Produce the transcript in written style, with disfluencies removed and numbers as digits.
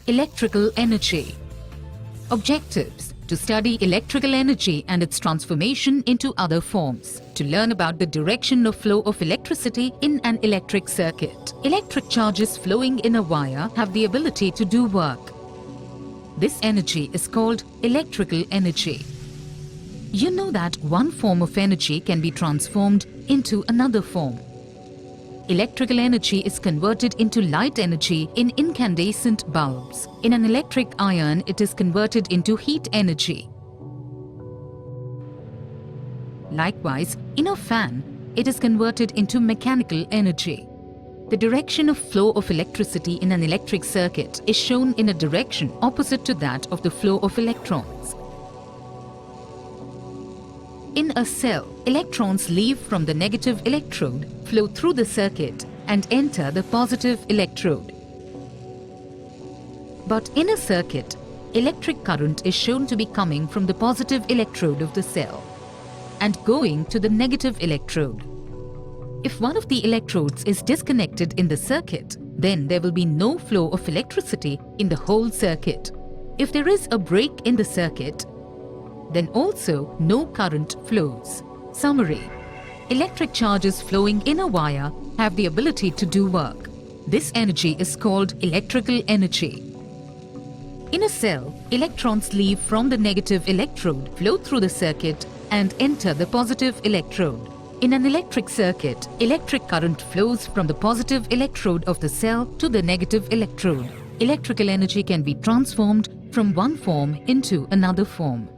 Electrical energy. Objectives: to study electrical energy and its transformation into other forms, to learn about the direction of flow of electricity in an electric circuit. Electric charges flowing in a wire have the ability to do work. This energy is called electrical energy. You know that one form of energy can be transformed into another form. Electrical energy is converted into light energy in incandescent bulbs. In an electric iron, it is converted into heat energy. Likewise, in a fan, it is converted into mechanical energy. The direction of flow of electricity in an electric circuit is shown in a direction opposite to that of the flow of electrons. In a cell, electrons leave from the negative electrode, flow through the circuit, and enter the positive electrode. But in a circuit, electric current is shown to be coming from the positive electrode of the cell and going to the negative electrode. If one of the electrodes is disconnected in the circuit, then there will be no flow of electricity in the whole circuit. If there is a break in the circuit, then also no current flows. Summary: electric charges flowing in a wire have the ability to do work. This energy is called electrical energy. In a cell, electrons leave from the negative electrode, flow through the circuit, and enter the positive electrode. In an electric circuit, electric current flows from the positive electrode of the cell to the negative electrode. Electrical energy can be transformed from one form into another form.